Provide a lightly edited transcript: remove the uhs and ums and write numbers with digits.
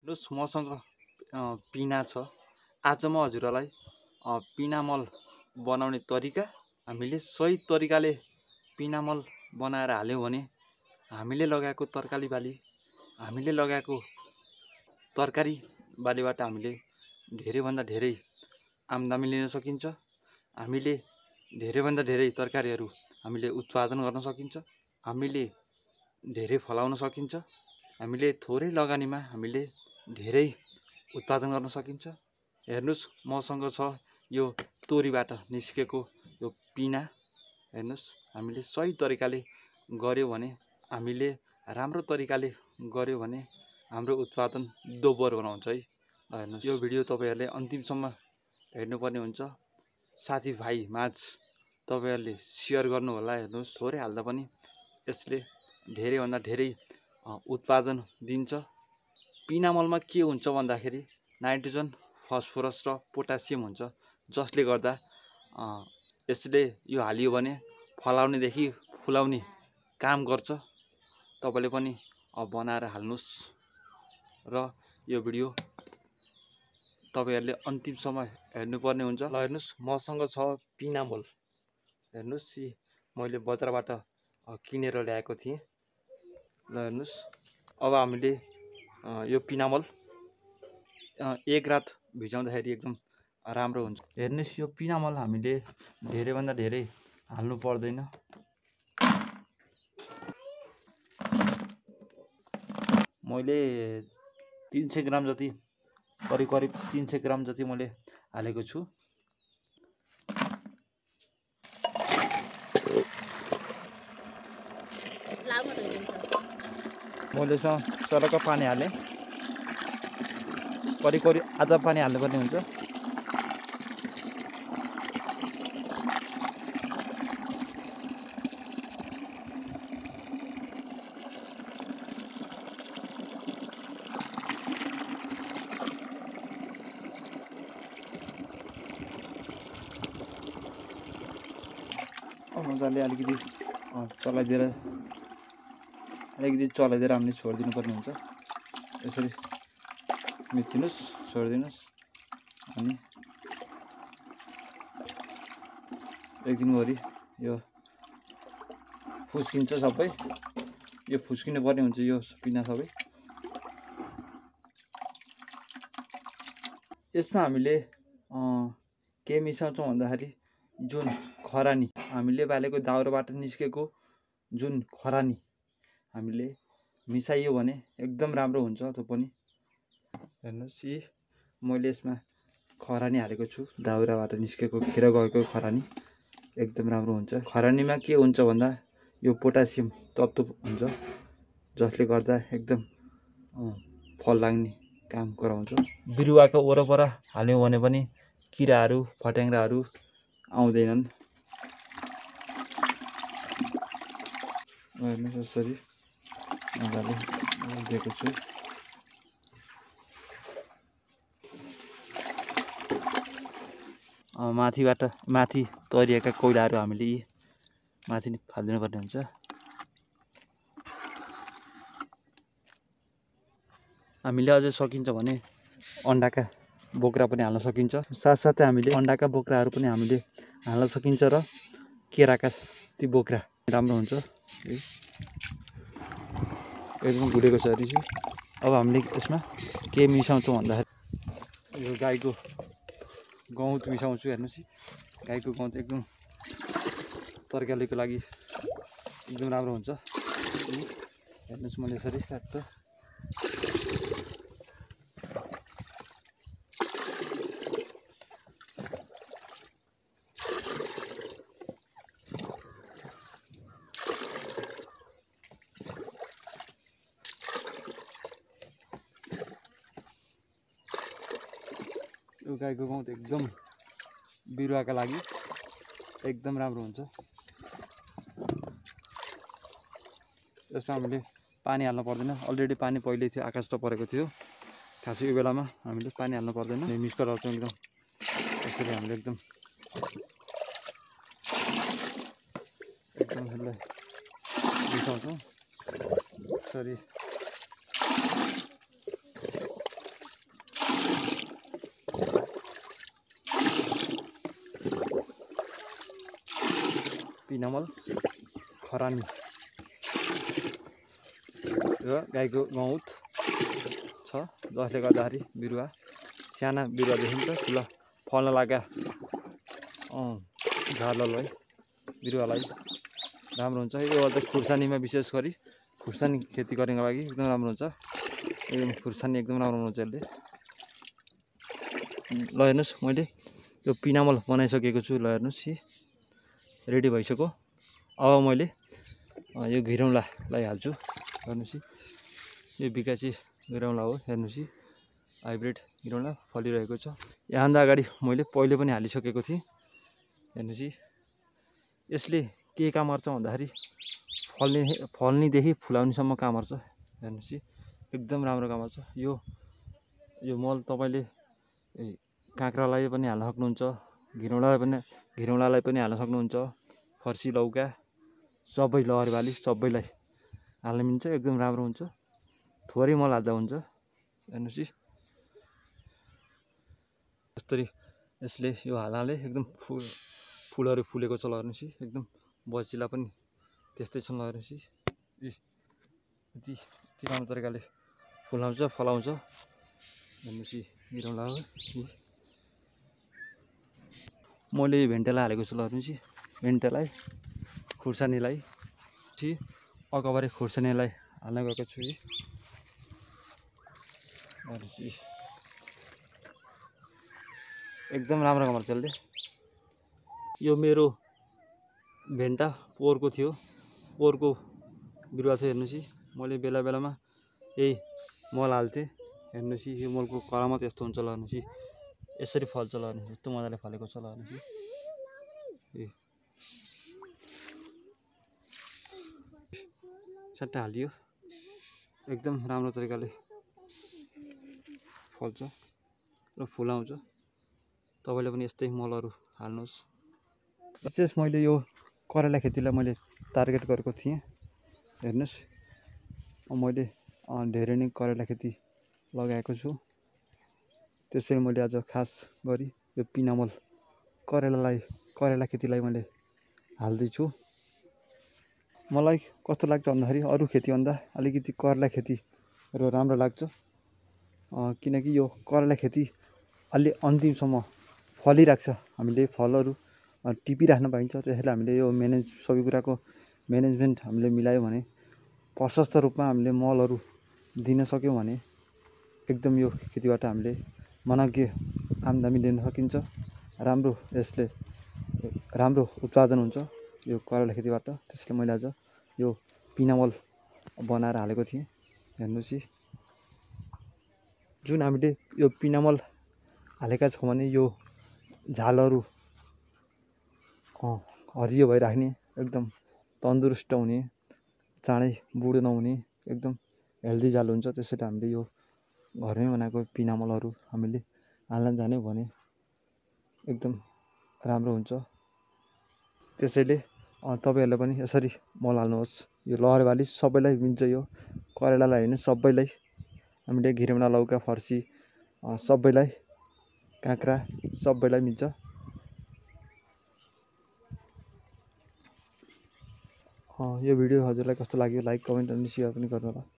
हेर्नुहोस् मसँग पिना छ। आज म हजुरलाई पिना मल बनाउने तरिका, हामीले सही तरिकाले पिना मल बनाएर हाल्यौँ भने हामीले लगाएको तरकारी बाली, हामीले लगाएको तरकारी बालीबाट हामीले धेरैभन्दा धेरै आम्दानी लिन सकिन्छ। हामीले धेरैभन्दा धेरै तरकारीहरू हामीले उत्पादन गर्न सकिन्छ। हामीले धेरै फलाउन सकिन्छ। हामीले थोरै लगानीमा हामीले धेरै उत्पादन गर्न सकिन्छ। हेर्नुहोस् मसँग छ यो तोरीबाट निस्केको यो पिना। हेर्नुहोस् हामीले सही तरिकाले गर्यो भने, हामीले राम्रो तरिकाले गर्यो भने हाम्रो उत्पादन दोब्बर बनाउँछ है। हेर्नुहोस् यो भिडियो तपाईहरुले अन्तिमसम्म हेर्नुपर्ने हुन्छ। साथीभाइ माझ तपाईहरुले शेयर गर्नु होला। हेर्नुहोस् थोरै हाल्दा पनि यसले धेरैभन्दा धेरै उत्पादन दिन्छ। पिना मलमा के हुन्छ भन्दाखेरि नाइट्रोजन, फस्फोरस र पोटासियम हुन्छ, जसले गर्दा यसले यो हालियो भने फलाउनेदेखि फुलाउने काम गर्छ। तपाईले पनि बनाएर हाल्नुस् र यो भिडियो तपाईहरुले अन्तिमसम्म हेर्नुपर्ने हुन्छ। ल हेर्नुस् मसँग छ पिना मल। हेर्नुस् मैले बजारबाट किनेर ल्याएको थिएँ। ल हेर्नुस् अब हामीले यो पिना मल एक रात भिजाउँदाखेरि एकदम राम्रो हुन्छ। हेर्नुस् यो पिना मल हामीले धेरैभन्दा धेरै हाल्नु पर्दैन। मैले 300 ग्राम जति, करिब 300 ग्राम जति मैले हालेको छु। मैले चलक पानी हालेँ, करिब आधा पानी हाल्नुपर्ने हुन्छ। मजाले अलिकति चलाइदिएर हामीले छोडिदिनु पर्ने हुन्छ। यसरी मिचिदिनुस्, छोडिदिनुस् अनि एक दिनभरि यो फुस्किन्छ सबै। यो फुस्किनु पर्ने हुन्छ यो पिना सबै। यसमा हामीले के मिसाउँछौँ भन्दाखेरि जुन खरानी हामीले बालेको दाउराबाट निस्केको जुन खरानी हामीले मिसाइयो भने एकदम राम्रो हुन्छ। त्यो पनि हेर्नुहोस् मैले यसमा खरानी हालेको छु, दाउराबाट निस्केको खेर गएको खरानी एकदम राम्रो हुन्छ। खरानीमा के हुन्छ भन्दा यो पोटासियम तत्त्व हुन्छ, जसले गर्दा एकदम फल लाग्ने काम गराउँछ। बिरुवाको वरपर हाल्यौँ भने पनि किराहरू फट्याङ्ग्राहरू आउँदैनन्। हेर्नुहोस् यसरी मजाले दिएको छु। माथि तरिएका कोइलाहरू हामीले माथि फालिदिनु पर्ने हुन्छ। हामीले अझै सकिन्छ भने अन्डाका बोक्रा पनि हाल्न सकिन्छ। साथसाथै हामीले अन्डाका बोक्राहरू पनि हामीले हाल्न सकिन्छ र केराका ती बोक्रा राम्रो हुन्छ। एकदम घुटेको छ अरे। अब हामीले यसमा के मिसाउँछौँ भन्दाखेरि यो गाईको गहुँत मिसाउँछु। हेर्नुहोस् गाईको गहुँत एकदम तरकारीको लागि एकदम राम्रो हुन्छ। हेर्नुहोस् मैले यसरी काट्छ। यो गाईको गहुँत एकदम बिरुवाका लागि एकदम राम्रो हुन्छ। यसमा हामीले पानी हाल्नु पर्दैन। अलरेडी पानी पहिले थियो, आकाशबाट परेको थियो। खासै यो बेलामा हामीले पानी हाल्नु पर्दैन। मिक्स गराउँछौँ एकदम। यसरी हामीले एकदम यसलाई मिसाउँछौँ। यसरी पिनामल खरानी र गाईको गौत छ, जसले गर्दाखेरि बिरुवा साना बिरुवादेखि त ठुला फल्न लागेका झारलाई बिरुवालाई राम्रो हुन्छ। यो चाहिँ खुर्सानीमा विशेष गरी खुर्सानी खेती गर्नको लागि एकदम राम्रो हुन्छ। एकदम खुर्सानी एकदम राम्रो हुन्छ यसले। ल हेर्नुहोस्, मैले यो पिनामल बनाइसकेको छु। ल हेर्नुहोस्, रेडी भइसक्यो। अब मैले यो घिरौँलालाई हाल्छु। हेर्नुहोस्, यो बिकासी घिरौँला हो। हेर्नुहोस्, हाइब्रिड घिरौँला फलिरहेको छ। यहाँभन्दा अगाडि मैले पहिले पनि हालिसकेको थिएँ। हेर्नुहोस्, यसले के काम गर्छ भन्दाखेरि फल्नेदेखि फुलाउनेसम्म काम गर्छ। हेर्नुहोस्, एकदम राम्रो काम गर्छ। यो मल तपाईँले काँक्रालाई पनि हाल्न सक्नुहुन्छ, घिरौँलालाई पनि हाल्न सक्नुहुन्छ, फर्सी लौका सबै लहरबाली सबैलाई हाल्न मिल्छ। एकदम राम्रो हुन्छ। थोरै मल हाल्दा हुन्छ। हेर्नुहोस्, जसरी यसले यो हाल्नाले एकदम फुलहरू फुलेको छ। ल हेर्नुहोस्, एकदम बजिला पनि त्यस्तै छ। ल हेर्नुहोस्, यति राम्रो तरिकाले फलाउँछ। हेर्नुहोस्, घिरौँला हो। मैले भेन्टेला हालेको छु। ल हेर्नुहोस्, भेन्टेलाई खुर्सानीलाई अकबरे खुर्सानीलाई हाल्न गएको छु। हेर्नुहोस्, एकदम राम्रो काम गर्छ यसले। यो मेरो भेन्टा पोहोरको थियो, पोहोरको बिरुवा थियो। हेर्नुहोस्, मैले बेला बेलामा यही मल हाल्थेँ। हेर्नुहोस्, यो मलको करामत यस्तो हुन्छ। ल हेर्नुहोस्, यसरी फल्छ। ल हेर्नुहोस्, यस्तो मजाले फलेको छ। ल हेर्नुहोस्, सट्टा हालियो, एकदम राम्रो तरिकाले फल्छ र फुलाउँछ। तपाईँले पनि यस्तै मलहरू हाल्नुहोस्। विशेष मैले यो करेला खेतीलाई मैले टार्गेट गरेको थिएँ। हेर्नुहोस्, मैले धेरै नै करेला खेती लगाएको छु। त्यसैले मैले आज खास गरी यो पिनामल करेला खेतीलाई मैले हाल्दैछु। मलाई कस्तो लाग्छ भन्दाखेरि अरू खेतीभन्दा अलिकति करेला खेती राम्रो लाग्छ। किनकि यो करेला खेती अलि अन्तिमसम्म फलिरहेको छ। हामीले फलहरू टिपिराख्न पाइन्छ। त्यसैले हामीले यो सबै कुराको म्यानेजमेन्ट हामीले मिलायो भने, प्रशस्त रूपमा हामीले मलहरू दिन सक्यौँ भने एकदम यो खेतीबाट हामीले मनग्गे आम्दानी लिन सकिन्छ। यसले राम्रो उत्पादन हुन्छ यो करेला खेतीबाट। त्यसले मैले आज यो पिनामल बनाएर हालेको थिएँ। हेर्नुहोस्, जुन हामीले यो पिनामल हालेका छौँ भने यो झालहरू हरियो भइराख्ने, एकदम तन्दुरुस्त हुने, चाँडै बुढो नहुने एकदम हेल्दी झाल हुन्छ। त्यसैले हामीले यो घरमै बनाएको पिनामलहरू हामीले हाल्न जान्यौँ भने एकदम राम्रो हुन्छ। त्यसैले तपाईँहरूले पनि यसरी मल हाल्नुहोस्। यो लहरबाली सबैलाई मिल्छ। यो करेलालाई होइन, सबैलाई हामीले घिरौँला, लौका, फर्सी सबैलाई, काँक्रा सबैलाई मिल्छ। यो भिडियो हजुरलाई कस्तो लाग्यो लाइक, कमेन्ट अनि सेयर पनि गर्नु होला।